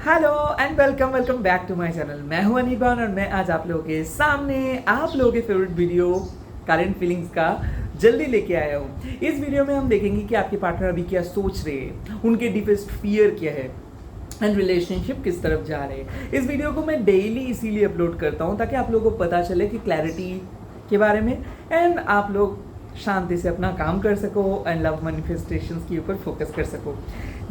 Hello and welcome back to my channel. मैं हूं अनिबान और मैं आज आप लोगों के सामने आप लोगों के फेवरेट वीडियो करंट फीलिंग्स का जल्दी लेके आया हूं। इस वीडियो में हम देखेंगे कि आपके पार्टनर अभी क्या सोच रहे हैं, उनके डीपेस्ट फियर क्या है एंड रिलेशनशिप किस तरफ जा रहे हैं। इस वीडियो को मैं डेली इसीलिए अपलोड करता हूं ताकि आप लोगों को पता चले कि क्लैरिटी के बारे में एंड आप लोग शांति से अपना काम कर सको एंड लव मैनिफेस्टेशंस के ऊपर फोकस कर सको।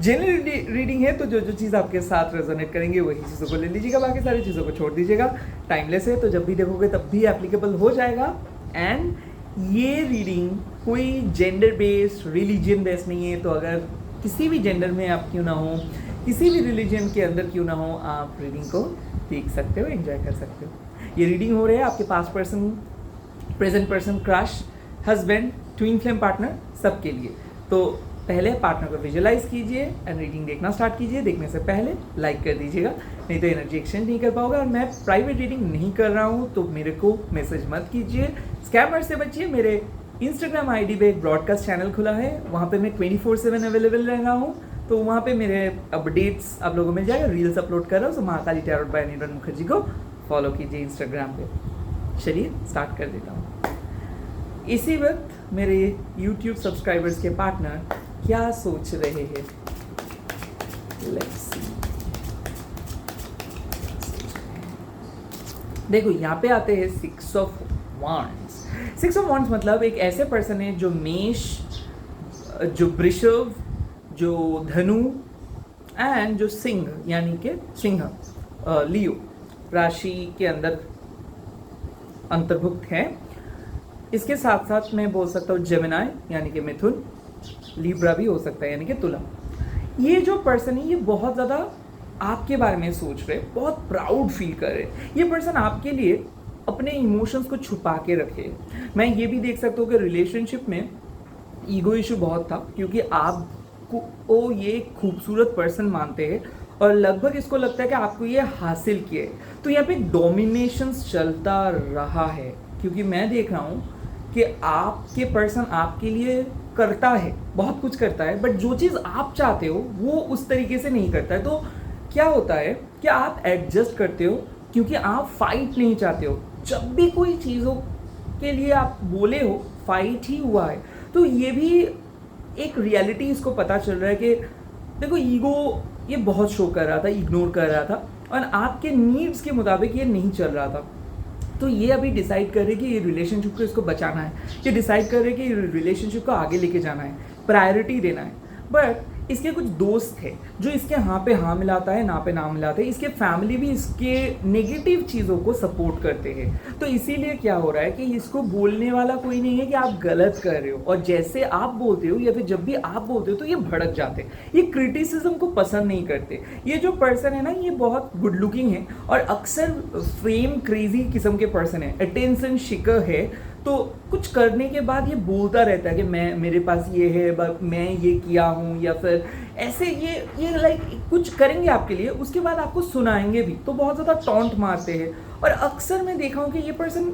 जनरल रीडिंग है तो जो जो चीज़ आपके साथ रेजोनेट करेंगे वही चीज़ों को ले लीजिएगा, बाकी सारी चीज़ों को छोड़ दीजिएगा। टाइमलेस है तो जब भी देखोगे तब भी एप्लीकेबल हो जाएगा। एंड ये रीडिंग कोई जेंडर बेस्ड रिलीजन बेस्ड नहीं है, तो अगर किसी भी जेंडर में आप क्यों ना हो, किसी भी रिलीजन के अंदर क्यों ना हो, आप रीडिंग को देख सकते हो, एंजॉय कर सकते हो। ये रीडिंग हो रही है आपके past person, present person, crush, husband, twin flame partner, सबके लिए। तो पहले पार्टनर को विजुअलाइज कीजिए एंड रीडिंग देखना स्टार्ट कीजिए। देखने से पहले लाइक कर दीजिएगा, नहीं तो एनर्जी एक्सचेंज नहीं कर पाओगे। और मैं प्राइवेट रीडिंग नहीं कर रहा हूँ तो मेरे को मैसेज मत कीजिए, स्कैमर से बचिए। मेरे इंस्टाग्राम आईडी पे एक ब्रॉडकास्ट चैनल खुला है, वहाँ पे मैं 24/7 अवेलेबल रह रहा हूँ। तो वहाँ पे मेरे अपडेट्स आप लोगों को मिल जाएगा। रील्स अपलोड कर रहा हूँ, तो महाकाली टैरोट बाय अनिरुद्ध मुखर्जी को फॉलो कीजिए इंस्टाग्राम पे। चलिए स्टार्ट कर देता हूँ। इसी वक्त मेरे YouTube सब्सक्राइबर्स के पार्टनर क्या सोच रहे हैं, लेट्स सी। देखो यहाँ पे आते हैं 6 ऑफ वांड्स। 6 ऑफ वांड्स मतलब एक ऐसे पर्सन है जो मेष, जो वृषभ, जो धनु एंड जो सिंह यानी कि सिंह लियो राशि के अंदर अंतर्भुक्त है। इसके साथ साथ मैं बोल सकता हूँ जेमिनाई यानी कि मिथुन, लिब्रा भी हो सकता है यानी कि तुला। ये जो पर्सन है ये बहुत ज़्यादा आपके बारे में सोच रहे, बहुत प्राउड फील कर रहे। ये पर्सन आपके लिए अपने इमोशंस को छुपा के रखे। मैं ये भी देख सकता हूँ कि रिलेशनशिप में ईगो इशू बहुत था, क्योंकि आपको ये खूबसूरत पर्सन मानते हैं और लगभग इसको लगता है कि आपको ये हासिल किए। तो यहाँ पे डोमिनेशन चलता रहा है, क्योंकि मैं देख रहा हूँ कि आपके पर्सन आपके लिए करता है, बहुत कुछ करता है, बट जो चीज़ आप चाहते हो वो उस तरीके से नहीं करता है। तो क्या होता है कि आप एडजस्ट करते हो, क्योंकि आप फाइट नहीं चाहते हो। जब भी कोई चीज़ों के लिए आप बोले हो फाइट ही हुआ है। तो ये भी एक रियलिटी इसको पता चल रहा है कि देखो ईगो ये बहुत शो कर रहा था, इग्नोर कर रहा था और आपके नीड्स के मुताबिक ये नहीं चल रहा था। तो ये अभी डिसाइड कर रहे कि ये रिलेशनशिप को इसको बचाना है, ये डिसाइड कर रहे कि रिलेशनशिप को आगे लेके जाना है, प्रायोरिटी देना है। बट इसके कुछ दोस्त थे जो इसके हाँ पे हाँ मिलाता है, ना पे ना मिलाते हैं। इसके फैमिली भी इसके नेगेटिव चीज़ों को सपोर्ट करते हैं। तो इसीलिए क्या हो रहा है कि इसको बोलने वाला कोई नहीं है कि आप गलत कर रहे हो, और जैसे आप बोलते हो या फिर जब भी आप बोलते हो तो ये भड़क जाते हैं, ये क्रिटिसिज्म को पसंद नहीं करते। ये जो पर्सन है ना ये बहुत गुड लुकिंग है और अक्सर फेम क्रेजी किस्म के पर्सन है, अटेंशन शिकर है। तो कुछ करने के बाद ये बोलता रहता है कि मैं, मेरे पास ये है, मैं ये किया हूँ, या फिर ऐसे ये लाइक कुछ करेंगे आपके लिए, उसके बाद आपको सुनाएंगे भी। तो बहुत ज़्यादा टॉन्ट मारते हैं। और अक्सर मैं देखा हूँ कि ये पर्सन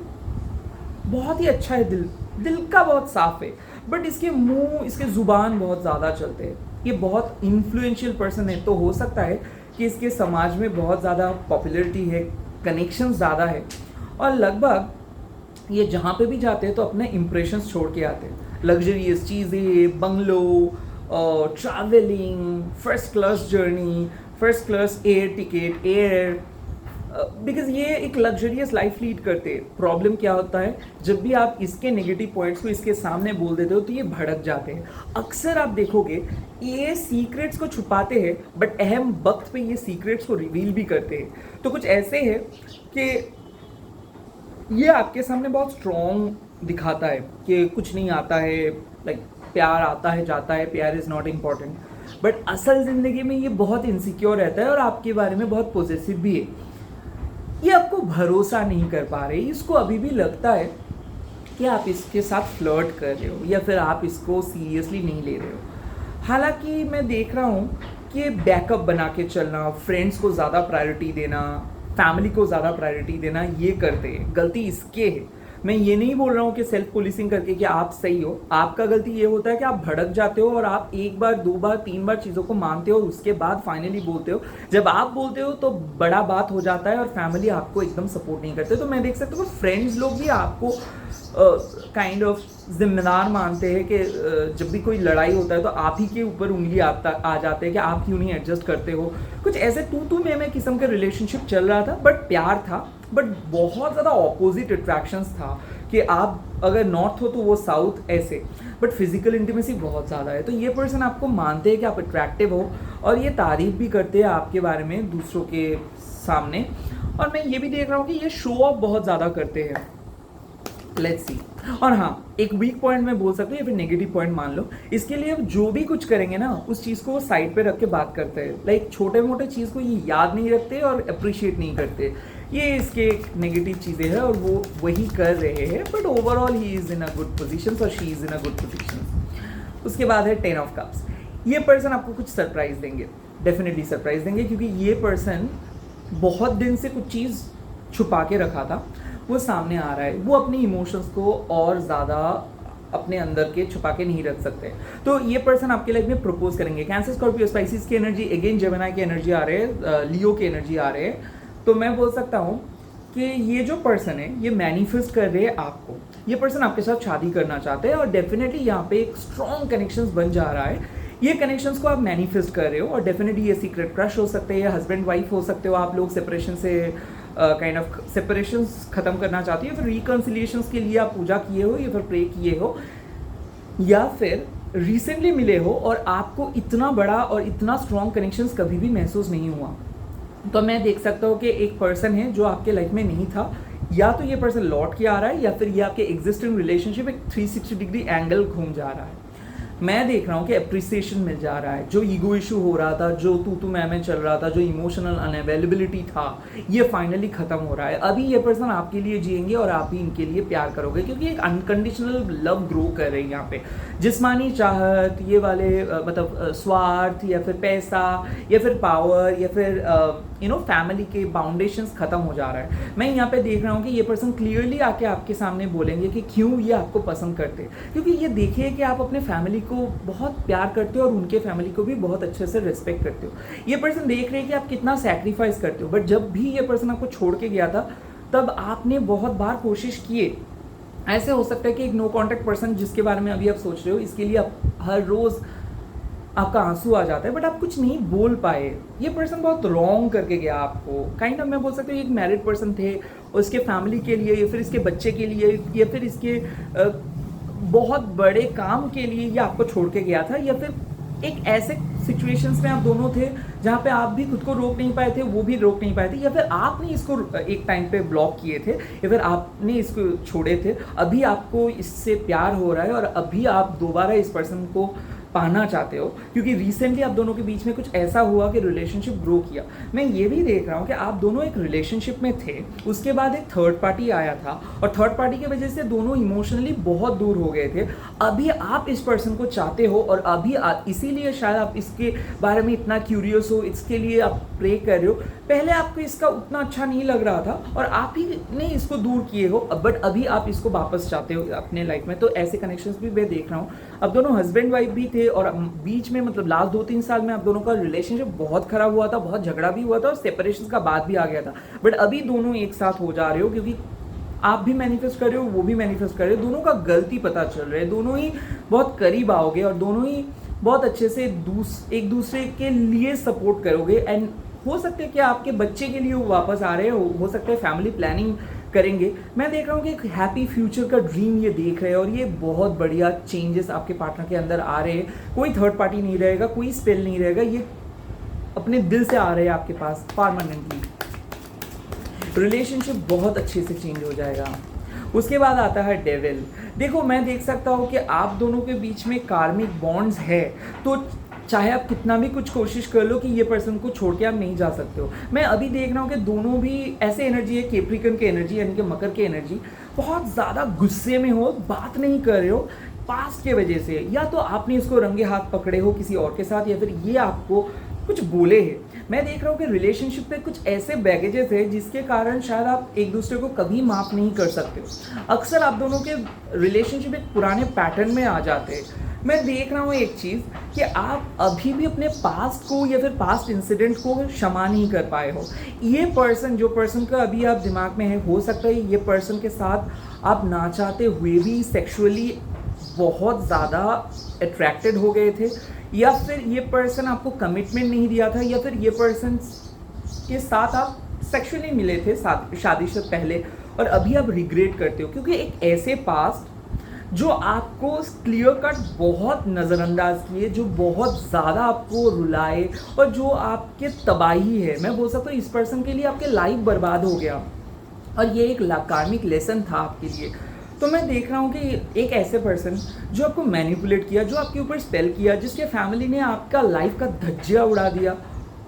बहुत ही अच्छा है, दिल का बहुत साफ है, बट इसके मुंह, इसके ज़ुबान बहुत ज़्यादा चलते हैं। ये बहुत इन्फ्लुएंशियल पर्सन है, तो हो सकता है कि इसके समाज में बहुत ज़्यादा पॉपुलैरिटी है, कनेक्शन ज़्यादा है, और लगभग ये जहाँ पे भी जाते हैं तो अपने इम्प्रेशंस छोड़ के आते हैं। लग्जरियस चीज़ें, bungalow, travelling, first class journey, first class air ticket, air, because ये एक लग्जरियस लाइफ लीड करते हैं। प्रॉब्लम क्या होता है, जब भी आप इसके नेगेटिव पॉइंट्स को इसके सामने बोल देते हो तो ये भड़क जाते हैं। अक्सर आप देखोगे ये सीक्रेट्स को छुपाते हैं, बट अहम वक्त पे ये सीक्रेट्स को रिवील भी करते हैं। तो कुछ ऐसे है कि ये आपके सामने बहुत स्ट्रॉन्ग दिखाता है कि कुछ नहीं आता है, लाइक प्यार आता है जाता है, प्यार इज़ नॉट इम्पॉर्टेंट, बट असल ज़िंदगी में ये बहुत इनसिक्योर रहता है और आपके बारे में बहुत पॉजिटिव भी है। ये आपको भरोसा नहीं कर पा रहे, इसको अभी भी लगता है कि आप इसके साथ फ्लर्ट कर रहे हो या फिर आप इसको सीरियसली नहीं ले रहे हो। हालांकि मैं देख रहा हूँ कि बैकअप बना के चलना, फ्रेंड्स को ज़्यादा प्रायोरिटी देना, फैमिली को ज़्यादा प्रायोरिटी देना, ये करते हैं। गलती इसके है, मैं ये नहीं बोल रहा हूँ कि सेल्फ पुलिसिंग करके कि आप सही हो, आपका गलती ये होता है कि आप भड़क जाते हो और आप एक बार, दो बार, तीन बार चीज़ों को मानते हो और उसके बाद फाइनली बोलते हो। जब आप बोलते हो तो बड़ा बात हो जाता है और फैमिली आपको एकदम सपोर्ट नहीं करते। तो मैं देख सकता हूँ फ्रेंड्स लोग भी आपको काइंड ऑफ जिम्मेदार मानते हैं कि जब भी कोई लड़ाई होता है तो आप ही के ऊपर उंगली आ जाते हैं कि आप क्यों नहीं एडजस्ट करते हो। कुछ ऐसे तू मैं किस्म का रिलेशनशिप चल रहा था, बट प्यार था, बट बहुत ज़्यादा ऑपोजिट अट्रैक्शंस था कि आप अगर नॉर्थ हो तो वो साउथ ऐसे, बट फिजिकल इंटीमेसी बहुत ज़्यादा है। तो ये पर्सन आपको मानते हैं कि आप अट्रैक्टिव हो और ये तारीफ भी करते हैं आपके बारे में दूसरों के सामने। और मैं ये भी देख रहा हूँ कि ये शो ऑफ बहुत ज़्यादा करते हैं। Let's see. और हाँ, एक वीक पॉइंट मैं बोल सकता हूँ या फिर नेगेटिव पॉइंट मान लो, इसके लिए अब जो भी कुछ करेंगे ना उस चीज़ को वो साइड पे रख के बात करते हैं। लाइक छोटे मोटे चीज़ को ये याद नहीं रखते और अप्रिशिएट नहीं करते। ये इसके नेगेटिव चीज़ें हैं और वो वही कर रहे हैं, but overall he is in a good position और she is in a good position. उसके बाद है 10 ऑफ कप्स। ये पर्सन आपको कुछ सरप्राइज देंगे, डेफिनेटली सरप्राइज देंगे, क्योंकि ये पर्सन बहुत दिन से कुछ चीज़ छुपा के रखा था, वो सामने आ रहा है। वो अपनी इमोशंस को और ज़्यादा अपने अंदर के छुपा के नहीं रख सकते। तो ये पर्सन आपके लाइफ में प्रपोज करेंगे। कैंसर, स्कॉर्पियो, स्पाइसिस की एनर्जी, अगेन जेमिनी की एनर्जी आ रहे हैं, लियो की एनर्जी आ रहे हैं। तो मैं बोल सकता हूँ कि ये जो पर्सन है ये मैनिफेस्ट कर रहे हैं आपको। ये पर्सन आपके साथ शादी करना चाहते हैं और डेफिनेटली यहाँ पे एक स्ट्रॉन्ग कनेक्शंस बन जा रहा है। ये कनेक्शंस को आप मैनिफेस्ट कर रहे हो और डेफिनेटली ये सीक्रेट क्रश हो सकते हैं, हस्बैंड वाइफ हो सकते हो आप लोग, सेपरेशन से काइंड ऑफ सेपरेशंस खत्म करना चाहती हो, फिर रिकन्सिलिएशंस के लिए आप पूजा किए हो या फिर प्रे किए हो, या फिर रिसेंटली मिले हो और आपको इतना बड़ा और इतना स्ट्रॉन्ग कनेक्शंस कभी भी महसूस नहीं हुआ। तो मैं देख सकता हूँ कि एक पर्सन है जो आपके लाइफ में नहीं था, या तो ये पर्सन लौट के आ रहा है या फिर ये आपके एग्जिस्टिंग रिलेशनशिप एक 360 डिग्री एंगल घूम जा रहा है। मैं देख रहा हूँ कि अप्रिसिएशन मिल जा रहा है। जो ईगो इशू हो रहा था, जो तू मैं चल रहा था, जो इमोशनल अनअवेलेबिलिटी था, ये फाइनली खत्म हो रहा है। अभी ये पर्सन आपके लिए जिएंगे और आप ही इनके लिए प्यार करोगे, क्योंकि एक अनकंडीशनल लव ग्रो कर रही है यहाँ पे। जिस्मानी चाहत, ये वाले मतलब स्वार्थ या फिर पैसा या फिर पावर या फिर फैमिली के बाउंडेशंस खत्म हो जा रहा है। मैं यहाँ पे देख रहा हूँ कि ये पर्सन क्लियरली आके आपके सामने बोलेंगे कि क्यों ये आपको पसंद करते हैं, क्योंकि ये देखिए कि आप अपने फैमिली को बहुत प्यार करते हो और उनके फैमिली को भी बहुत अच्छे से रिस्पेक्ट करते हो। ये पर्सन देख रहे हैं कि आप कितना सैक्रिफाइस करते हो, बट जब भी ये पर्सन आपको छोड़ के गया था तब आपने बहुत बार कोशिश किए। ऐसे हो सकता है कि एक नो कॉन्टैक्ट पर्सन जिसके बारे में अभी आप सोच रहे हो, इसके लिए आप हर रोज़ आपका आंसू आ जाता है, बट आप कुछ नहीं बोल पाए। ये पर्सन बहुत रॉन्ग करके गया आपको। काइंड ऑफ मैं बोल सकता हूँ एक मैरिड पर्सन थे, उसके फैमिली के लिए या फिर इसके बच्चे के लिए या फिर इसके बहुत बड़े काम के लिए ये आपको छोड़ के गया था, या फिर एक ऐसे सिचुएशंस में आप दोनों थे जहाँ पे आप भी खुद को रोक नहीं पाए थे, वो भी रोक नहीं पाए थे, या फिर आपने इसको एक टाइम पे ब्लॉक किए थे या फिर आपने इसको छोड़े थे। अभी आपको इससे प्यार हो रहा है और अभी आप दोबारा इस पर्सन को पाना चाहते हो, क्योंकि रिसेंटली आप दोनों के बीच में कुछ ऐसा हुआ कि रिलेशनशिप ग्रो किया। मैं ये भी देख रहा हूँ कि आप दोनों एक रिलेशनशिप में थे, उसके बाद एक थर्ड पार्टी आया था और थर्ड पार्टी की वजह से दोनों इमोशनली बहुत दूर हो गए थे। अभी आप इस पर्सन को चाहते हो और अभी इसीलिए शायद आप इसके बारे में इतना क्यूरियस हो, इसके लिए आप प्रे कर रहे हो। पहले आपको इसका उतना अच्छा नहीं लग रहा था और आप ही ने इसको दूर किए हो, बट अभी आप इसको वापस चाहते हो अपने लाइफ में। तो ऐसे कनेक्शंस भी मैं देख रहा हूँ। अब दोनों हस्बैंड वाइफ भी थे और बीच में मतलब लास्ट 2-3 साल में आप दोनों का रिलेशनशिप बहुत खराब हुआ था, बहुत झगड़ा भी हुआ था और सेपरेशन का बात भी आ गया था। बट अभी दोनों एक साथ हो जा रहे हो, क्योंकि आप भी मैनिफेस्ट कर रहे हो, वो भी मैनिफेस्ट कर रहे हो। दोनों का गलती पता चल रहा है, दोनों ही बहुत करीब आओगे और दोनों ही बहुत अच्छे से एक दूसरे के लिए सपोर्ट करोगे। एंड हो सकता है कि आपके बच्चे के लिए वो वापस आ रहे हो सकता है फैमिली प्लानिंग करेंगे। मैं देख रहा हूँ कि एक हैप्पी फ्यूचर का ड्रीम ये देख रहे हैं और ये बहुत बढ़िया चेंजेस आपके पार्टनर के अंदर आ रहे हैं। कोई थर्ड पार्टी नहीं रहेगा, कोई स्पेल नहीं रहेगा, ये अपने दिल से आ रहे हैं आपके पास परमानेंटली। रिलेशनशिप बहुत अच्छे से चेंज हो जाएगा। उसके बाद आता है डेविल। देखो मैं देख सकता हूँ कि आप दोनों के बीच में कार्मिक बॉन्ड्स है, तो चाहे आप कितना भी कुछ कोशिश कर लो कि ये पर्सन को छोड़ के आप नहीं जा सकते हो। मैं अभी देख रहा हूँ कि दोनों भी ऐसे एनर्जी है, कैप्रिकॉर्न की एनर्जी यानी कि मकर की एनर्जी, बहुत ज़्यादा गुस्से में हो, बात नहीं कर रहे हो पास्ट के वजह से, या तो आपने इसको रंगे हाथ पकड़े हो किसी और के साथ, या फिर ये आपको कुछ बोले हैं। मैं देख रहा हूँ कि रिलेशनशिप पे कुछ ऐसे बैगेजेस है जिसके कारण शायद आप एक दूसरे को कभी माफ़ नहीं कर सकते हो। अक्सर आप दोनों के रिलेशनशिप एक पुराने पैटर्न में आ जाते हैं। मैं देख रहा हूँ एक चीज़ कि आप अभी भी अपने पास्ट को या फिर पास्ट इंसिडेंट को क्षमा नहीं कर पाए हो। ये पर्सन, जो पर्सन का अभी आप दिमाग में है, हो सकता है ये पर्सन के साथ आप ना चाहते हुए भी सेक्सुअली बहुत ज़्यादा अट्रैक्टेड हो गए थे, या फिर ये पर्सन आपको कमिटमेंट नहीं दिया था, या फिर ये पर्सन के साथ आप सेक्सुअली मिले थे शादी से पहले और अभी आप रिग्रेट करते हो, क्योंकि एक ऐसे पास्ट जो आपको क्लियर कट बहुत नज़रअंदाज किए, जो बहुत ज़्यादा आपको रुलाए और जो आपके तबाही है, मैं बोल सकता हूँ इस पर्सन के लिए आपके लाइफ बर्बाद हो गया और ये एक कार्मिक लेसन था आपके लिए। तो मैं देख रहा हूँ कि एक ऐसे पर्सन जो आपको मैनिपुलेट किया, जो आपके ऊपर स्पेल किया, जिसके फैमिली ने आपका लाइफ का धज्जिया उड़ा दिया,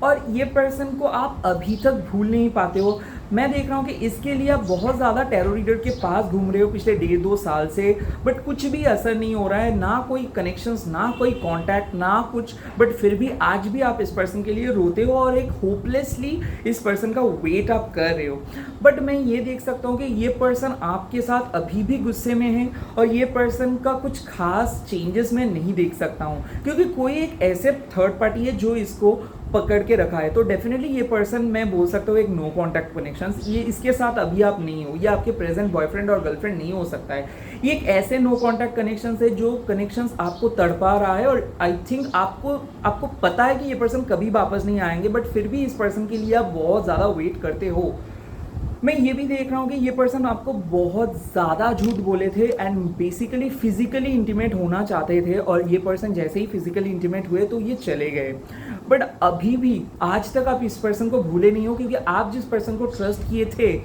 और ये पर्सन को आप अभी तक भूल नहीं पाते हो। मैं देख रहा हूँ कि इसके लिए आप बहुत ज़्यादा टैरो रीडर के पास घूम रहे हो पिछले 1.5-2 साल से, बट कुछ भी असर नहीं हो रहा है, ना कोई कनेक्शंस, ना कोई कांटेक्ट, ना कुछ। बट फिर भी आज भी आप इस पर्सन के लिए रोते हो और एक होपलेसली इस पर्सन का वेट आप कर रहे हो। बट मैं ये देख सकता हूँ कि ये पर्सन आपके साथ अभी भी गुस्से में है और ये पर्सन का कुछ खास चेंजेस मैं नहीं देख सकता हूँ, क्योंकि कोई एक ऐसे थर्ड पार्टी है जो इसको पकड़ के रखा है। तो डेफिनेटली ये पर्सन, मैं बोल सकता हूँ, एक नो कॉन्टैक्ट कनेक्शंस, ये इसके साथ अभी आप नहीं हो, ये आपके प्रेजेंट बॉयफ्रेंड और गर्लफ्रेंड नहीं हो सकता है। ये एक ऐसे नो कॉन्टैक्ट कनेक्शंस है जो कनेक्शंस आपको तड़पा रहा है, और आई थिंक आपको पता है कि ये पर्सन कभी वापस नहीं आएंगे, बट फिर भी इस पर्सन के लिए आप बहुत ज़्यादा वेट करते हो। मैं ये भी देख रहा हूँ कि ये पर्सन आपको बहुत ज़्यादा झूठ बोले थे एंड बेसिकली फिजिकली इंटीमेट होना चाहते थे, और ये पर्सन जैसे ही फिजिकली इंटीमेट हुए तो ये चले गए। बट अभी भी आज तक आप इस पर्सन को भूले नहीं हो, क्योंकि आप जिस पर्सन को ट्रस्ट किए थे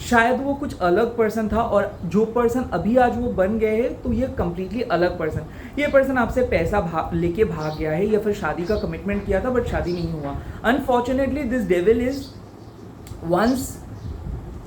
शायद वो कुछ अलग पर्सन था, और जो पर्सन अभी आज वो बन गए हैं तो ये कम्प्लीटली अलग पर्सन। ये पर्सन आपसे पैसा लेके भाग गया है, या फिर शादी का कमिटमेंट किया था बट शादी नहीं हुआ। Unfortunately this devil is once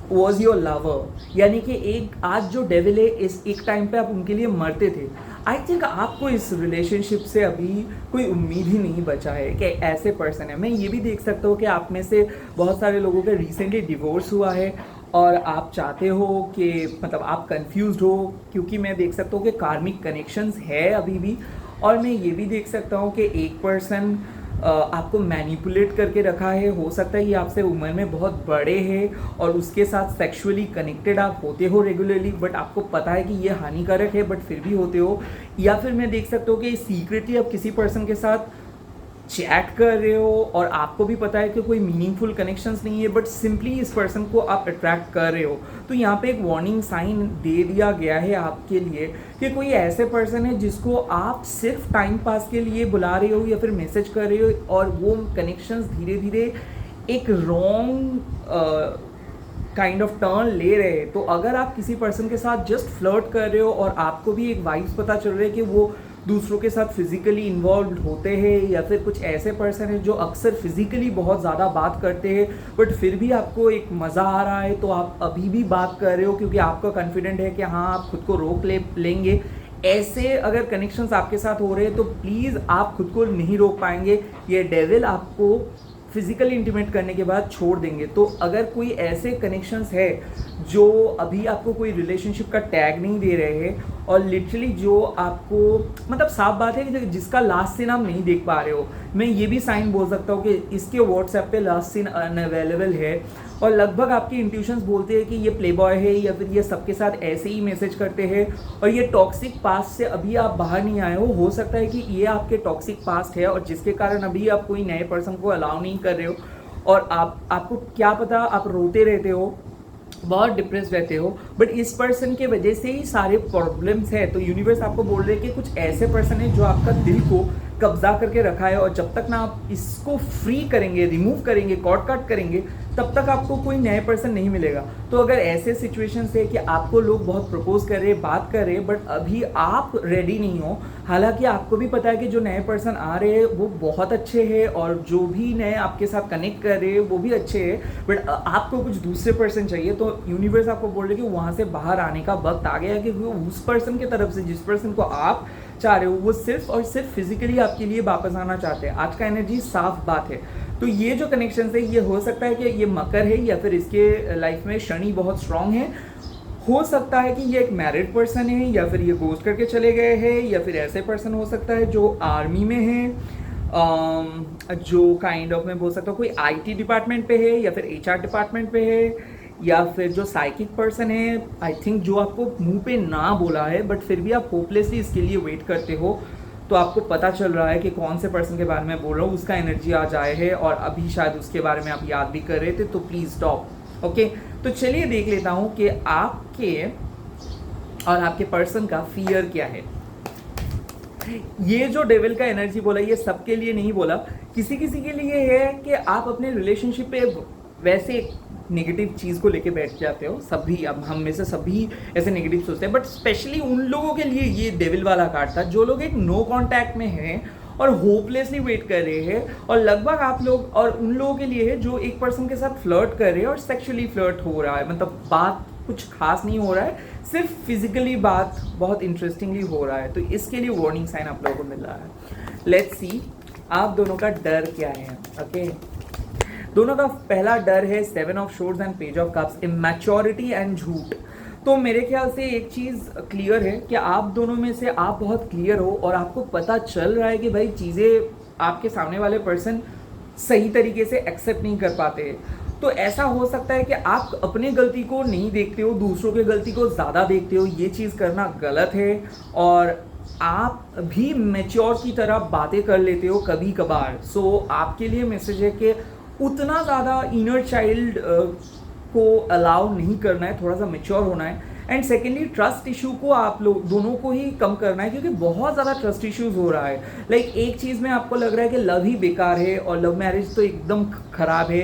was your lover, यानी कि एक आज जो डेविल है, इस एक टाइम पे आप उनके लिए मरते थे। आई थिंक आपको इस रिलेशनशिप से अभी कोई उम्मीद ही नहीं बचा है कि ऐसे पर्सन है। मैं ये भी देख सकता हूँ कि आप में से बहुत सारे लोगों का रिसेंटली डिवोर्स हुआ है और आप चाहते हो कि मतलब आप कंफ्यूज्ड हो, क्योंकि मैं देख सकता हूँ कि कार्मिक कनेक्शंस है अभी भी। और मैं ये भी देख सकता हूँ कि एक पर्सन आपको मैनिपुलेट करके रखा है। हो सकता है ये आपसे उम्र में बहुत बड़े हैं और उसके साथ सेक्सुअली कनेक्टेड आप होते हो रेगुलरली, बट आपको पता है कि ये हानिकारक है, बट फिर भी होते हो। या फिर मैं देख सकता हूँ कि सीक्रेटली आप किसी पर्सन के साथ चैट कर रहे हो और आपको भी पता है कि कोई मीनिंगफुल कनेक्शंस नहीं है, बट सिंपली इस पर्सन को आप अट्रैक्ट कर रहे हो। तो यहाँ पे एक वार्निंग साइन दे दिया गया है आपके लिए कि कोई ऐसे पर्सन है जिसको आप सिर्फ टाइम पास के लिए बुला रहे हो या फिर मैसेज कर रहे हो, और वो कनेक्शंस धीरे धीरे एक रॉन्ग काइंड ऑफ टर्न ले रहे हैं। तो अगर आप किसी पर्सन के साथ जस्ट फ्लर्ट कर रहे हो और आपको भी एक वाइब्स पता चल रहे हैं कि वो दूसरों के साथ फिजिकली इन्वॉल्व होते हैं, या फिर कुछ ऐसे पर्सन हैं जो अक्सर फिजिकली बहुत ज़्यादा बात करते हैं, बट फिर भी आपको एक मज़ा आ रहा है, तो आप अभी भी बात कर रहे हो क्योंकि आपका कॉन्फिडेंट है कि हाँ आप खुद को रोक लेंगे। ऐसे अगर कनेक्शंस आपके साथ हो रहे हैं तो प्लीज़ आप खुद को नहीं रोक पाएंगे, ये डेविल आपको फिजिकली इंटीमेट करने के बाद छोड़ देंगे। तो अगर कोई ऐसे कनेक्शंस है जो अभी आपको कोई रिलेशनशिप का टैग नहीं दे रहे हैं, और लिटरली जो आपको मतलब साफ बात है कि जिसका लास्ट सीन आप नहीं देख पा रहे हो, मैं ये भी साइन बोल सकता हूँ कि इसके व्हाट्सएप पे लास्ट सीन अनअवेलेबल है, और लगभग आपकी इंट्यूशंस बोलते हैं कि ये प्ले बॉय है या फिर ये सबके साथ ऐसे ही मैसेज करते हैं, और ये टॉक्सिक पास्ट से अभी आप बाहर नहीं आए हो सकता है कि ये आपके टॉक्सिक पास्ट है, और जिसके कारण अभी आप कोई नए पर्सन को अलाउ नहीं कर रहे हो, और आपको क्या पता आप रोते रहते हो, बहुत डिप्रेस रहते हो, बट इस पर्सन के वजह से ही सारे प्रॉब्लम्स है। तो यूनिवर्स आपको बोल रहे हैं कि कुछ ऐसे पर्सन है जो आपका दिल को कब्जा करके रखा है, और जब तक ना आप इसको फ्री करेंगे, रिमूव करेंगे, कॉट कट करेंगे, तब तक आपको कोई नए पर्सन नहीं मिलेगा। तो अगर ऐसे सिचुएशंस है कि आपको लोग बहुत प्रपोज कर रहे हैं, बात कर रहे हैं, बट अभी आप रेडी नहीं हो, हालांकि आपको भी पता है कि जो नए पर्सन आ रहे हैं वो बहुत अच्छे हैं, और जो भी नए आपके साथ कनेक्ट कर रहे हैं वो भी अच्छे हैं, बट आपको कुछ दूसरे पर्सन चाहिए। तो यूनिवर्स आपको बोल रहे कि वहाँ से बाहर आने का वक्त आ गया, क्योंकि उस पर्सन की तरफ से जिस पर्सन को आप चाह रहे हो वो सिर्फ और सिर्फ फिजिकली आपके लिए वापस आना चाहते हैं। आज का एनर्जी साफ बात है। तो ये जो कनेक्शन है ये हो सकता है कि ये मकर है या फिर इसके लाइफ में शनि बहुत स्ट्रांग है। हो सकता है कि ये एक मैरिड पर्सन है या फिर ये गोस्ट करके चले गए हैं या फिर ऐसे पर्सन हो सकता है जो आर्मी में है, जो काइंड ऑफ मैं बोल सकता हूँ कोई आईटी डिपार्टमेंट पे है या फिर एचआर डिपार्टमेंट पे है, या फिर जो साइकिक पर्सन है आई थिंक जो आपको मुंह पे ना बोला है बट फिर भी आप होपलेसली इसके लिए वेट करते हो। तो आपको पता चल रहा है कि कौन से पर्सन के बारे में बोल रहा हूँ, उसका एनर्जी आज आए है और अभी शायद उसके बारे में आप याद भी कर रहे थे। तो प्लीज़ स्टॉप। ओके, तो चलिए देख लेता हूँ कि आपके और आपके पर्सन का फियर क्या है। ये जो डेविल का एनर्जी बोला ये सबके लिए नहीं बोला, किसी किसी के लिए है कि आप अपने रिलेशनशिप पे वैसे नेगेटिव चीज़ को लेके बैठ जाते हो। सभी, अब हम में से सभी ऐसे नेगेटिव सोचते हैं, बट स्पेशली उन लोगों के लिए ये डेविल वाला कार्ड था जो लोग एक नो कांटेक्ट में हैं और होपलेसली वेट कर रहे हैं, और लगभग आप लोग और उन लोगों के लिए है जो एक पर्सन के साथ फ्लर्ट कर रहे हैं और सेक्सुअली फ्लर्ट हो रहा है, मतलब बात कुछ खास नहीं हो रहा है, सिर्फ फिजिकली बात बहुत इंटरेस्टिंगली हो रहा है। तो इसके लिए वार्निंग साइन आप लोगों को मिल रहा है। लेट्स सी आप दोनों का डर क्या है। ओके, दोनों का पहला डर है 7 of swords and page of cups, immaturity and झूठ। तो मेरे ख्याल से एक चीज़ क्लियर है कि आप दोनों में से आप बहुत क्लियर हो और आपको पता चल रहा है कि भाई चीज़ें आपके सामने वाले पर्सन सही तरीके से एक्सेप्ट नहीं कर पाते। तो ऐसा हो सकता है कि आप अपने गलती को नहीं देखते हो, दूसरों के गलती को ज़्यादा देखते हो। ये चीज़ करना गलत है और आप भी मैच्योर की तरह बातें कर लेते हो कभी कभार। सो आपके लिए मैसेज है कि उतना ज़्यादा इनर चाइल्ड को अलाउ नहीं करना है, थोड़ा सा मैच्योर होना है। एंड सेकेंडली ट्रस्ट इशू को आप लोग दोनों को ही कम करना है क्योंकि बहुत ज़्यादा ट्रस्ट इश्यूज हो रहा है। लाइक एक चीज़ में आपको लग रहा है कि लव ही बेकार है और लव मैरिज तो एकदम ख़राब है,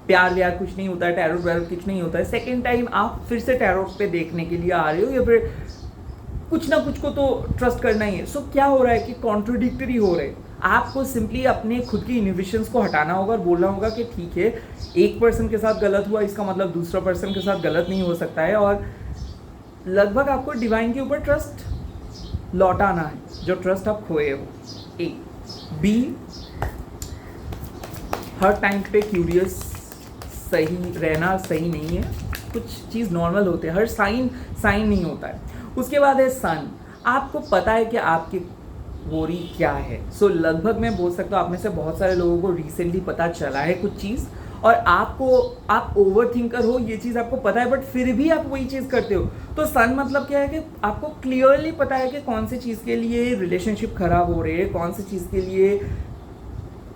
प्यार व्यार कुछ नहीं होता है, टैरोट वैरोट कुछ नहीं होता है। सेकेंड टाइम आप फिर से टैरोट पे देखने के लिए आ रहे हो या फिर कुछ ना कुछ को तो ट्रस्ट करना ही है। सो क्या हो रहा है कि कॉन्ट्रोडिक्टरी हो रहे हैं। आपको सिंपली अपने खुद की इनहिबिशंस को हटाना होगा और बोलना होगा कि ठीक है, एक पर्सन के साथ गलत हुआ इसका मतलब दूसरा पर्सन के साथ गलत नहीं हो सकता है, और लगभग आपको डिवाइन के ऊपर ट्रस्ट लौटाना है जो ट्रस्ट आप खोए हो। ए बी हर टाइम पे क्यूरियस सही रहना सही नहीं है, कुछ चीज़ नॉर्मल होते हैं, हर साइन नहीं होता है। उसके बाद है सन, आपको पता है कि आपके वोरी क्या है। सो लगभग मैं बोल सकता हूँ आप में से बहुत सारे लोगों को रिसेंटली पता चला है कुछ चीज़, और आप ओवर थिंकर हो, ये चीज़ आपको पता है बट फिर भी आप वही चीज़ करते हो। तो सन मतलब क्या है कि आपको क्लियरली पता है कि कौन सी चीज़ के लिए रिलेशनशिप खराब हो रहे हैं, कौन सी चीज़ के लिए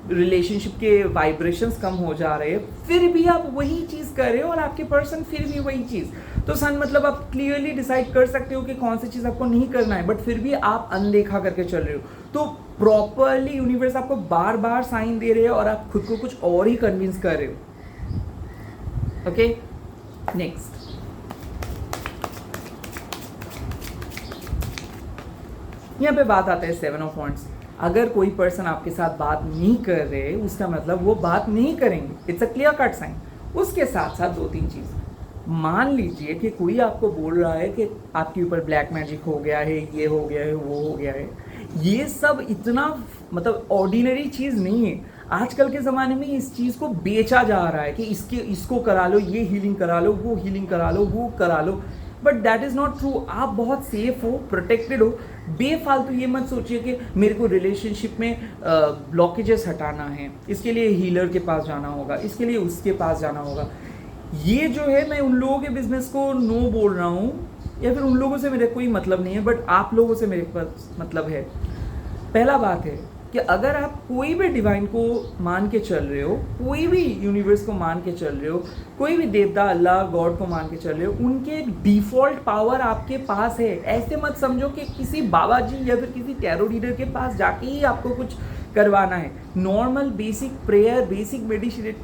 रिलेशनशिप के वाइब्रेशंस कम हो जा रहे हैं, फिर भी आप वही चीज़ कर रहे हो और आपके पर्सन फिर भी वही चीज़। तो सन मतलब आप क्लियरली डिसाइड कर सकते हो कि कौन सी चीज़ आपको नहीं करना है बट फिर भी आप अनदेखा करके चल रहे हो। तो प्रॉपरली यूनिवर्स आपको बार बार साइन दे रहे हैं और आप खुद को कुछ और ही कन्विंस कर रहे हो। ओके, नेक्स्ट यहाँ पे बात आता है 7 ऑफ वॉन्ड्स। अगर कोई पर्सन आपके साथ बात नहीं कर रहे उसका मतलब वो बात नहीं करेंगे, it's a clear cut sign. उसके साथ साथ 2-3 चीज़, मान लीजिए कि कोई आपको बोल रहा है कि आपके ऊपर ब्लैक मैजिक हो गया है, ये हो गया है, वो हो गया है। ये सब इतना मतलब ऑर्डिनरी चीज़ नहीं है। आजकल के ज़माने में इस चीज़ को बेचा जा रहा है कि इसको करा लो, ये हीलिंग करा लो, वो हीलिंग करा लो, वो करा लो, but that is not true. आप बहुत सेफ हो, प्रोटेक्टेड हो। बेफालतू ये मत सोचिए कि मेरे को रिलेशनशिप में ब्लॉकेजेस हटाना है, इसके लिए हीलर के पास जाना होगा, इसके लिए उसके पास जाना होगा। ये जो है मैं उन लोगों के बिजनेस को नो बोल रहा हूँ या फिर उन लोगों से मेरे कोई मतलब नहीं है, बट आप लोगों से मेरे पास मतलब है। पहला बात है कि अगर आप कोई भी डिवाइन को मान के चल रहे हो, कोई भी यूनिवर्स को मान के चल रहे हो, कोई भी देवता अल्लाह गॉड को मान के चल रहे हो, उनके डिफ़ॉल्ट पावर आपके पास है। ऐसे मत समझो कि किसी बाबा जी या फिर किसी टैरो रीडर के पास जाके ही आपको कुछ करवाना है। Normal basic prayer, basic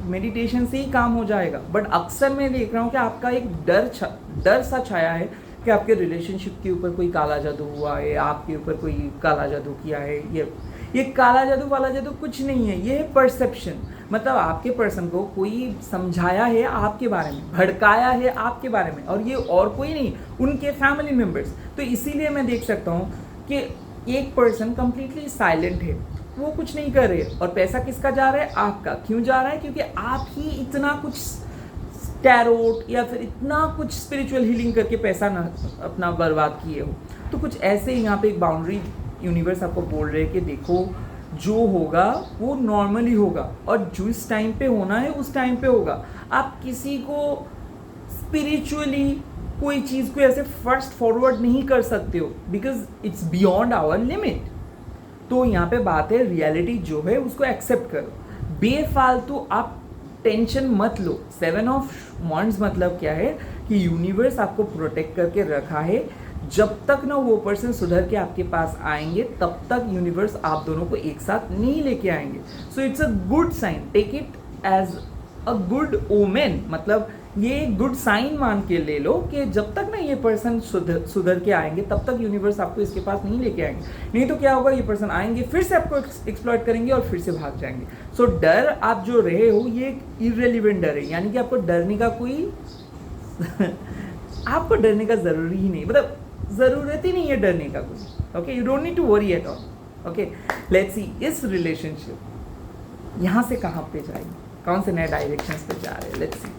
meditation से ही काम हो जाएगा। बट अक्सर मैं देख रहा हूँ कि आपका एक डर सा छाया है कि आपके रिलेशनशिप के ऊपर कोई काला जादू हुआ है, आपके ऊपर कोई काला जादू किया है। ये काला जादू वाला जादू कुछ नहीं है, ये है परसेप्शन। मतलब आपके पर्सन को कोई समझाया है आपके बारे में, भड़काया है आपके बारे में, और ये और कोई नहीं, उनके फैमिली मेम्बर्स। तो इसीलिए मैं देख सकता हूँ कि एक पर्सन कंप्लीटली साइलेंट है, वो कुछ नहीं कर रहे और पैसा किसका जा रहा है? आपका। क्यों जा रहा है? क्योंकि आप ही इतना कुछ टैरोट या फिर इतना कुछ स्पिरिचुअल हीलिंग करके पैसा ना अपना बर्बाद किए हो। तो कुछ ऐसे ही यहाँ पे एक बाउंड्री यूनिवर्स आपको बोल रहे हैं कि देखो जो होगा वो नॉर्मली होगा और जो इस टाइम पे होना है उस टाइम पे होगा। आप किसी को स्पिरिचुअली कोई चीज़ को ऐसे फर्स्ट फॉरवर्ड नहीं कर सकते हो because it's beyond our limit. तो यहाँ पे बात है रियलिटी जो है उसको एक्सेप्ट करो, बेफालतू आप टेंशन मत लो। 7 ऑफ वॉन्ड्स मतलब क्या है कि यूनिवर्स आपको प्रोटेक्ट करके रखा है। जब तक ना वो पर्सन सुधर के आपके पास आएंगे तब तक यूनिवर्स आप दोनों को एक साथ नहीं लेके आएंगे। So it's a good sign, take it as a good omen, मतलब ये गुड साइन मान के ले लो कि जब तक ना ये पर्सन सुधर के आएंगे तब तक यूनिवर्स आपको इसके पास नहीं लेके आएंगे। नहीं तो क्या होगा, ये पर्सन आएंगे फिर से आपको एक्सप्लॉइट करेंगे और फिर से भाग जाएंगे। सो डर आप जो रहे हो ये एक इररिलेवेंट डर है, यानी कि आपको डरने का कोई आपको डरने का ज़रूरी ही नहीं, मतलब ज़रूरत ही नहीं है डरने का कोई। Okay, you don't need to worry at all. Okay, let's see इस रिलेशनशिप यहाँ से कहाँ पे जाएगी, कौन से नए डायरेक्शंस पे जा रहे हैं। लेट्स सी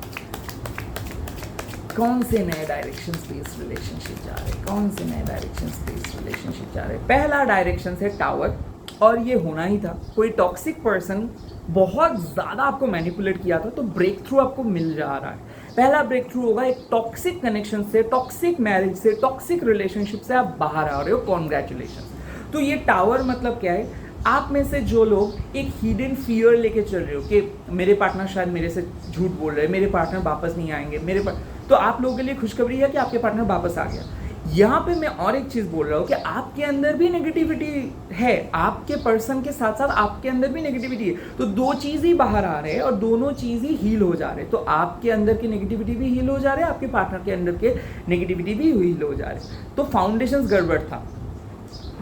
कौन से नए डायरेक्शंस पे इस रिलेशनशिप जा रहे हैं, कौन से नए डायरेक्शंस पे इस रिलेशनशिप जा रहे हैं। पहला डायरेक्शन है टावर, और ये होना ही था। कोई टॉक्सिक पर्सन बहुत ज़्यादा आपको मैनिपुलेट किया था तो ब्रेक थ्रू आपको मिल जा रहा है। पहला ब्रेक थ्रू होगा एक टॉक्सिक कनेक्शन से, टॉक्सिक मैरिज से, टॉक्सिक रिलेशनशिप से आप बाहर आ रहे हो। कॉन्ग्रेचुलेशन। तो ये टावर मतलब क्या है, आप में से जो लोग एक हिडन फियर लेके चल रहे हो कि मेरे पार्टनर शायद मेरे से झूठ बोल रहे हैं, मेरे पार्टनर वापस नहीं आएंगे, तो आप लोगों के लिए खुशखबरी है कि आपके पार्टनर वापस आ गया। यहाँ पे मैं और एक चीज़ बोल रहा हूँ कि आपके अंदर भी नेगेटिविटी है, आपके पर्सन के साथ साथ आपके अंदर भी नेगेटिविटी है। तो दो चीज़ ही बाहर आ रहे हैं और दोनों चीज़ ही हील हो जा रहे हैं। तो आपके अंदर की नेगेटिविटी भी हील हो जा रहे हैं, आपके पार्टनर के अंदर के नेगेटिविटी भी हील हो जा रहे हैं। तो फाउंडेशन गड़बड़ था।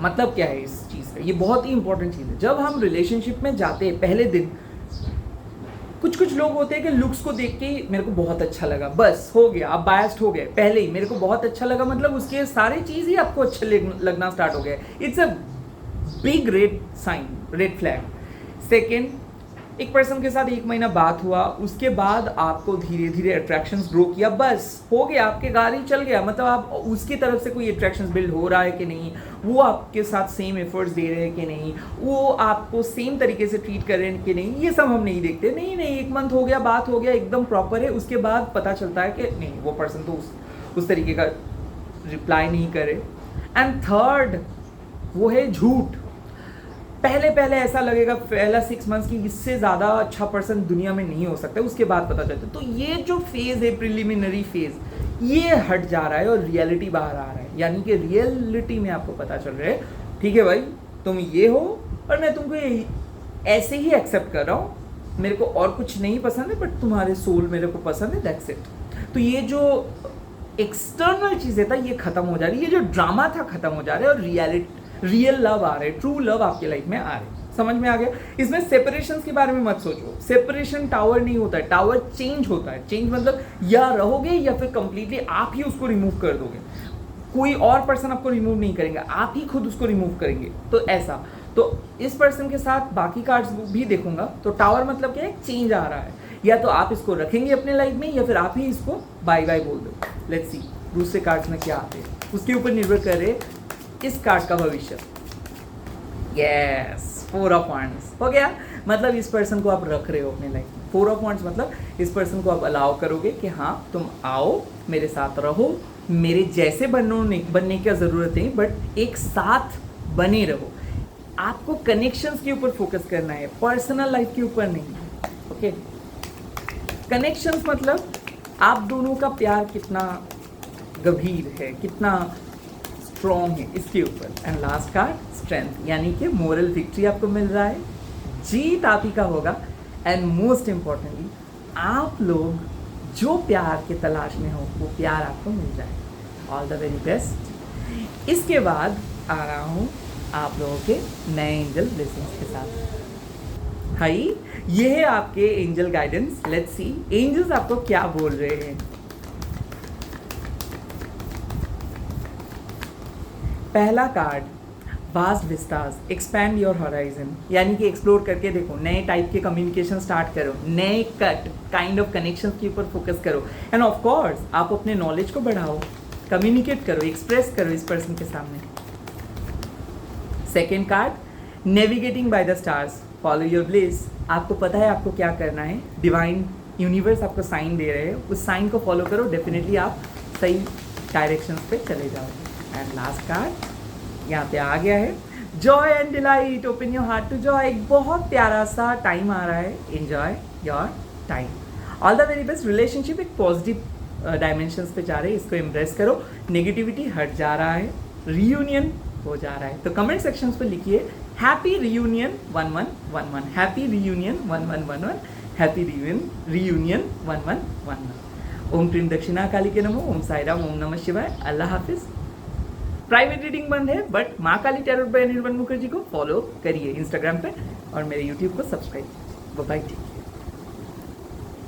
मतलब क्या है इस चीज़ का, ये बहुत ही इंपॉर्टेंट चीज़ है। जब हम रिलेशनशिप में जाते हैं पहले दिन, कुछ लोग होते हैं कि लुक्स को देख के मेरे को बहुत अच्छा लगा, बस हो गया, आप बायस्ड हो गए। पहले ही मेरे को बहुत अच्छा लगा मतलब उसके सारी चीज़ ही आपको अच्छे लगना स्टार्ट हो गए। It's a big red sign, red flag. Second, एक पर्सन के साथ 1 महीना बात हुआ, उसके बाद आपको धीरे धीरे अट्रैक्शंस ग्रो किया, बस हो गया, आपके गाड़ी चल गया। मतलब आप उसकी तरफ से कोई अट्रैक्शंस बिल्ड हो रहा है कि नहीं, वो आपके साथ सेम एफर्ट्स दे रहे हैं कि नहीं, वो आपको सेम तरीके से ट्रीट कर रहे हैं कि नहीं, ये सब हम नहीं देखते। नहीं 1 मंथ हो गया, बात हो गया, एकदम प्रॉपर है, उसके बाद पता चलता है कि नहीं वो पर्सन तो उस तरीके का रिप्लाई नहीं करे। एंड थर्ड वो है झूठ। पहले ऐसा लगेगा, पहला 6 मंथ्स की इससे ज़्यादा अच्छा पर्सन दुनिया में नहीं हो सकता, उसके बाद पता चलता है। तो ये जो फेज़ है, प्रिलिमिनरी फेज़, ये हट जा रहा है और रियलिटी बाहर आ रहा है। यानी कि रियलिटी में आपको पता चल रहा है, ठीक है भाई तुम ये हो और मैं तुमको ऐसे ही एक्सेप्ट कर रहा हूँ, मेरे को और कुछ नहीं पसंद है बट तुम्हारे सोल मेरे को पसंद है, दैट्स इट। तो ये जो एक्सटर्नल चीज़ें था ये खत्म हो जा रही है, ये जो ड्रामा था खत्म हो जा रहा है और रियल लव आ रहे, ट्रू लव आपके लाइफ में आ रहे। समझ में आ गया? इसमें सेपरेशन के बारे में मत सोचो। सेपरेशन टावर नहीं होता है, टावर चेंज होता है। चेंज मतलब या रहोगे या फिर कंप्लीटली आप ही उसको रिमूव कर दोगे, कोई और पर्सन आपको रिमूव नहीं करेंगे, आप ही खुद उसको रिमूव करेंगे। तो ऐसा, तो इस पर्सन के साथ बाकी कार्ड्स भी देखूंगा। तो टावर मतलब क्या है, चेंज आ रहा है, या तो आप इसको रखेंगे अपने लाइफ में या फिर आप ही इसको बाय बाय बोल दो। लेट्स सी दूसरे कार्ड्स में क्या आते हैं, उसके ऊपर निर्भर करे इस कार्ड का भविष्य। यस, 4 ऑफ वांड्स हो गया। मतलब इस पर्सन को आप रख रहे हो अपने लाइफ में। 4 ऑफ वांड्स मतलब इस पर्सन को आप अलाउ करोगे कि हाँ तुम आओ, मेरे साथ रहो, मेरे जैसे बनने की ज़रूरत नहीं बट एक साथ बने रहो। आपको कनेक्शंस के ऊपर फोकस करना है, पर्सनल लाइफ के ऊपर नहीं। ओके, कनेक्शंस मतलब आप दोनों का प्यार कितना गंभीर है, कितना स्ट्रॉन्ग है, इसके ऊपर। एंड लास्ट कार्ड स्ट्रेंथ, यानी कि मोरल विक्ट्री आपको मिल रहा है, जीत आप ही का होगा। एंड मोस्ट इम्पॉर्टेंटली आप लोग जो प्यार के तलाश में हो वो प्यार आपको मिल जाए। All the very best. इसके बाद आ रहा हूँ आप लोगों के नए एंजल ब्लेसिंग्स के साथ। हाई, ये है आपके angel guidance. Let's see angels आपको क्या बोल रहे हैं। पहला card, vast vistas, expand your horizon, यानी कि एक्सप्लोर करके देखो, नए टाइप के कम्युनिकेशन स्टार्ट करो, नए काइंड ऑफ कनेक्शन के ऊपर फोकस करो, एंड ऑफ कोर्स आप अपने नॉलेज को बढ़ाओ, कम्युनिकेट करो, एक्सप्रेस करो इस पर्सन के सामने। Second card, navigating by the stars, follow your bliss. आपको पता है आपको क्या करना है, डिवाइन यूनिवर्स आपको साइन दे रहे हैं, उस साइन को फॉलो करो, डेफिनेटली आप सही डायरेक्शन पे चले जाओगे। एंड लास्ट कार्ड यहाँ पे आ गया है, joy and delight, open your heart to joy. एक बहुत प्यारा सा टाइम आ रहा है, enjoy your time. All the very best. Relationship एक पॉजिटिव डायमेंशंस पे जा रहे हैं, इसको एम्ब्रेस करो, नेगेटिविटी हट जा रहा है, रीयूनियन हो जा रहा है। तो कमेंट सेक्शंस पे लिखिए happy reunion 1111, happy reunion 1111, happy reunion 1111। ओम क्रीम दक्षिणा काली के नमो, ओम साई राम, ओम नमः शिवाय, अल्लाह हाफिज। प्राइवेट रीडिंग बंद है, बट माँ काली टैरोट बाय अनिर्बाण मुखर्जी को फॉलो करिए इंस्टाग्राम पे और मेरे यूट्यूब को सब्सक्राइब। Bye bye.